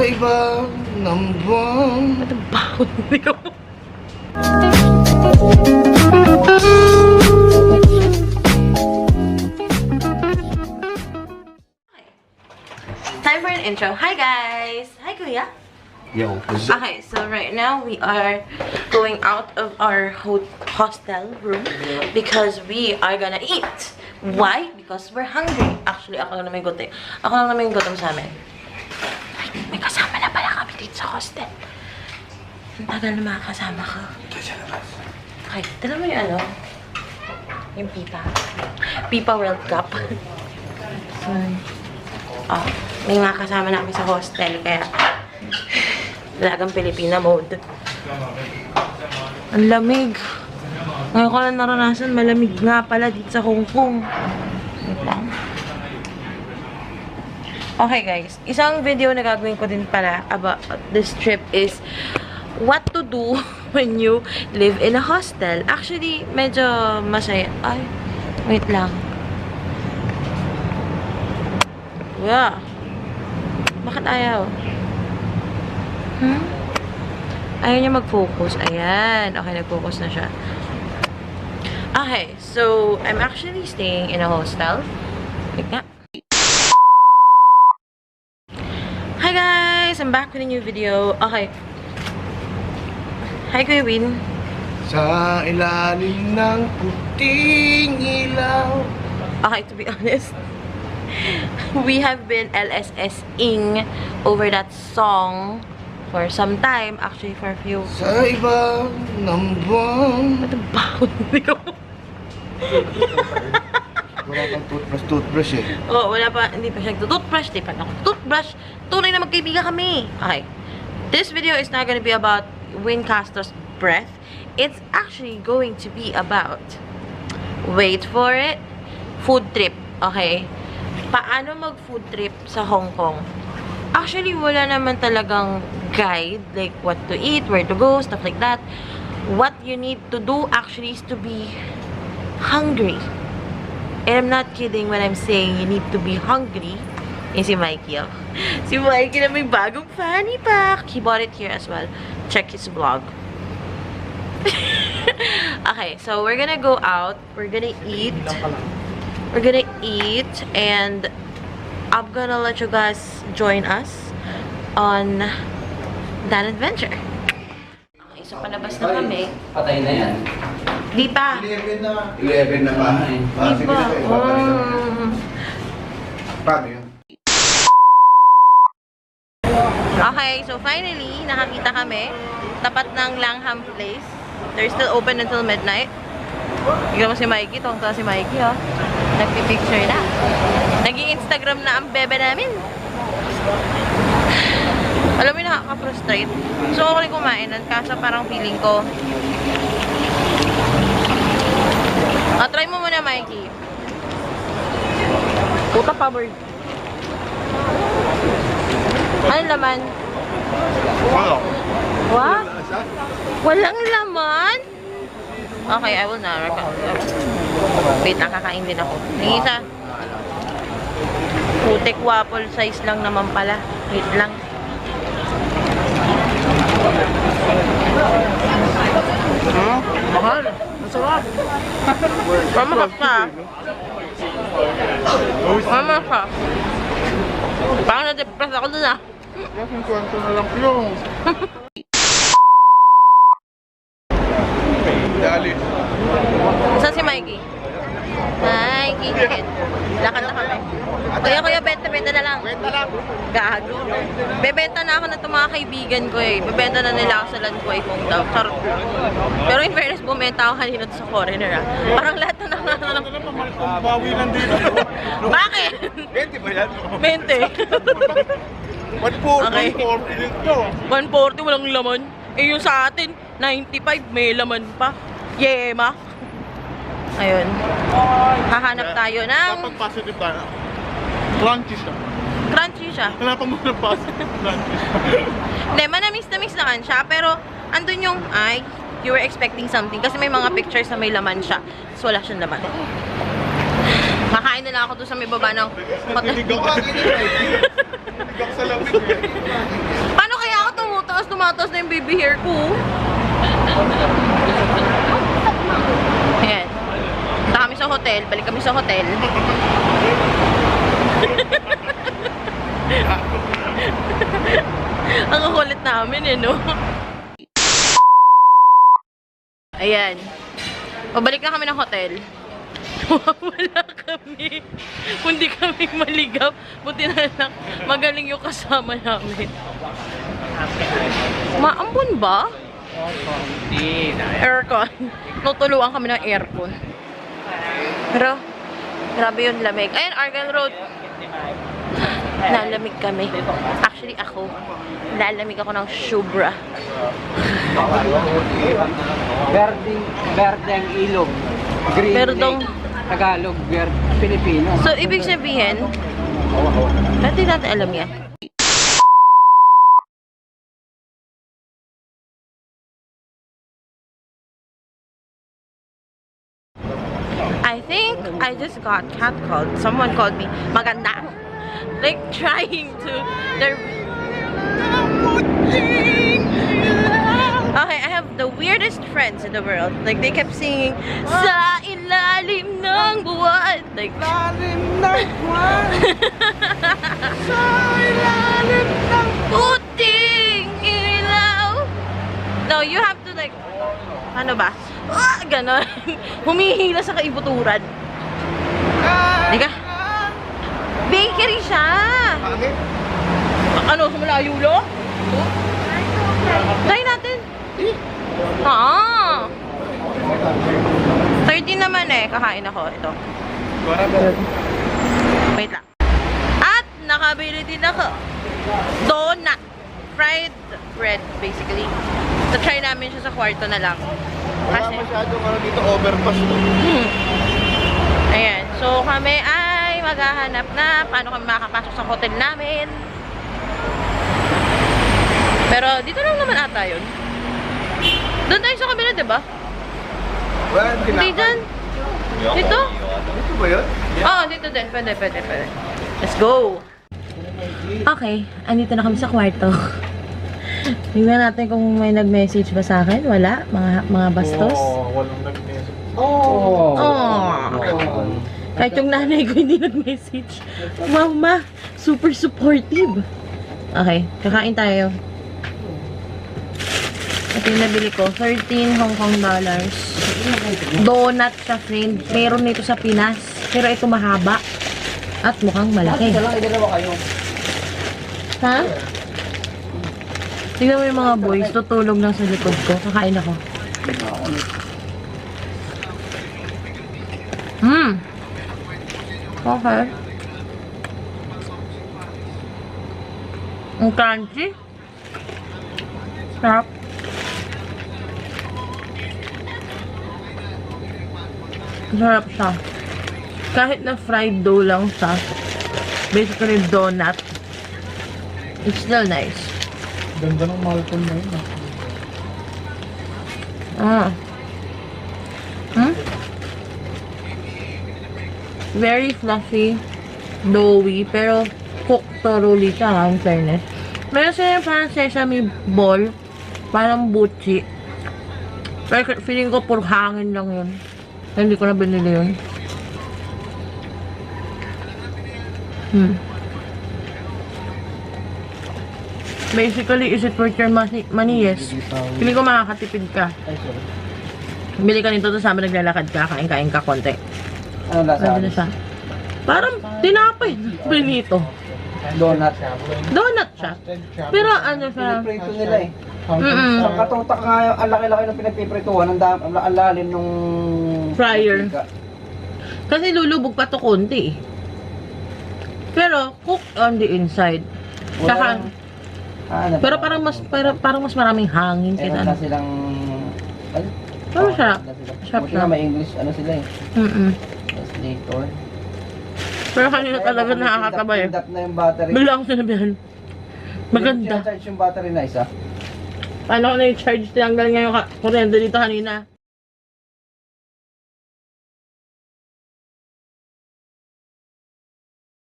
ibang ng buwan. Ito ba? Hindi ko. Time for an intro. Hi guys! Hi Kuya! Yo, okay, so right now we are going out of our hostel room because we are gonna eat. Why? Because we're hungry. Actually, ako lang naman yung gutom. Ako lang naman yung gutom sa amin. May kasama na pala kami dito sa hostel. Ang tagal na makakasama ko. Okay, dala mo yung ano? Yung pipa. Pipa World Cup. Oh, may mga kasama na kami sa hostel, kaya talagang Pilipina mode. Ang lamig. Ngayon ko lang naranasan, malamig nga pala dito sa Hong Kong. Wait lang. Okay guys, isang video na gagawin ko din pala about this trip is what to do when you live in a hostel. Actually, medyo masaya. Ay, wait lang. Yeah. Bakit ayaw? Ayaw niya mag-focus. Ayan. Okay, nag-focus na siya. Okay, so I'm actually staying in a hostel. Like that. Hi guys! I'm back with a new video. Okay. Hi Kuya Win. Sa ilalim ng puting ilaw. Okay, to be honest, we have been LSS-ing over that song for some time. Actually, for a few. Sa ibang ng buwan. Ito ba? Hindi ko. Wala pang toothbrush eh. Oo, wala pa. Hindi pa siya toothbrush. Di pa ako toothbrush. Tunay na magkaibigan kami. Okay. This video is not gonna be about Wincaster's breath. It's actually going to be about, wait for it, food trip. Okay? Paano mag-food trip sa Hong Kong? Actually, wala naman talagang guide, like what to eat, where to go, stuff like that. What you need to do actually is to be hungry. And I'm not kidding when I'm saying you need to be hungry. Yung si Mikey, oh. Si Mikey na may bagong fanny pack. He bought it here as well. Check his vlog. Okay, so we're gonna go out. We're gonna eat. We're gonna eat, and I'm gonna let you guys join us on that adventure. Okay, so palabas na kami. Patay na yan. Di pa. 11 na. 11 na ba? Di pa. Paano yun? Okay, so finally, nakakita kami. Tapat ng Langham Place. They're still open until midnight. Tignan mo si Mikey. Tungkol si Mikey, oh. Nagpipicture na. Nag-i-Instagram na ang bebe namin. Alam mo, nakaka-frustrate. So, ako rin kumain. Kaso parang feeling ko. Try mo muna, Mikey. Puta pa, bird. Anong laman? Wow. What? Walang laman? Okay, I will now. Wait, nakakain din ako. Yung isa. Putik waffle size lang naman pala. Wait lang. Mahal. Masarap. Mamakap ka. Mamakap ka. Parang na-depress ako dun ah. Yung kwento na lang yung. Dali. Saan si Mikey? Mikey, chicken. Lakad na kami. Kuya, benta na lang. Benta lang. Gago. Bebenta na ako na itong mga kaibigan ko eh. Bebenta na nila ako sa Lanquay Kung daw. Charot. Pero in fairness, bumenta ako kanina to sa foreigner ah. Parang lahat na nangangalang. Bawi lang dito. Bakit? 20 ba yan? 20. 140 dito. 140, walang laman. Eh yung sa atin, 95, may laman pa. Yema. Ayun. Hahanap tayo ng... Kapag positive tayo. Crunchy siya. Crunchy siya. Wala pa muna positive crunchy siya. Hindi, manamis-namis naman siya. Pero, andun yung, ay, you were expecting something. Kasi may mga pictures na may laman siya. So, wala siyang laman. Kakain na lang ako doon sa may baba ng hotel. Niligaw sa lamig. Paano kaya ako tumataas na yung baby hair ko? Ayan. Punta kami sa hotel. Balik kami sa hotel. Ang kukulit namin eh, no? Ayan. Pabalik na kami ng hotel. Wala kami. Kundi kami maligaw. Buti na lang. Magaling yung kasama namin. Maambon ba? Aircon. Nutuluan kami ng aircon. Pero, grabe yung lamig. Ayan, Argyle Road. Lalamig kami. Actually, ako. Lalamig ako ng Shubra. Berdeng ilog. Green Berdong. Lake. Tagalog, Filipino. So, ibig sabihin, hindi natin alam yan. I think I just got catcalled. Someone called me maganda. Like trying to... Okay, I have the weirdest friends in the world. Like, they kept singing, sa ilalim ng buwan. Like, ilalim ng buwan. Sa ilalim ng puting ilaw. No, you have to like, ano ba? Ganon. Humihila sa kaibuturan. Diga. Bakery siya. Ano, sa malayo lo? Try natin. Ah. 13 naman eh. Kakain ako. Ito. Wait lang. At nakabili din ako. Donut. Fried bread, basically. So, try namin siya sa kwarto na lang. Wala masyadong ano dito, overpass to. Ayan. So, kami ay maghahanap na paano kami makakapasok sa hotel namin. Pero, dito lang naman ata yun. Doon tayo sa kabila, diba? Well, Hindi dyan. Dito? Dito ba yun? Oo, dito din. Pwede. Let's go! Okay, andito na kami sa kwarto. Tingnan natin kung may nag-message ba sa akin. Wala? Mga bastos? Walang nag-message. Kahit yung nanay ko hindi nag-message. Mama, super supportive. Okay, kakain tayo. Ito yung nabili ko. 13 Hong Kong dollars. Donut siya, friend. Meron nito sa Pinas. Pero ito mahaba. At mukhang malaki. Ha? Tignan mo yung mga boys. Tutulog lang sa likod ko. Kakain ako. Okay. Ang crunchy. Sarap. Sarap siya. Kahit na fried dough lang siya. Basically donut. It's still nice. Ganda ng Malcolm na yun. Very fluffy, doughy, pero cooked thoroughly siya, in fairness. Meron sila yung parang sesame ball, parang buchi. Pero feeling ko puro hangin lang yun. Hindi ko na binili yun. Basically, is it worth your money? Yes. Feeling ko makakatipid ka. Bili ka nito sa amin, naglalakad ka, kain-kain ka konti. Ano lasa? Ano na siya? Parang tinapay. Benito. Donut. Donut siya. Pero ano siya? Piniprito nila eh. Sa katutak nga yung ang laki-laki ng pinagpiprituhan, ang lalim nung Fryer. Kasi lulubog pa to konti. Pero cooked on the inside. Saka, pero parang mas maraming hangin kaysa na ano. silang Pero sarap. Sarap siya. May English ano sila eh. Translator. Pero kanina talaga nakakataba eh. Pindap na yung battery. Bigla akong sinabihan. Maganda. Charge yung battery na isa. Paano ko na-charge? Tinanggal nga yung kuryente dito kanina.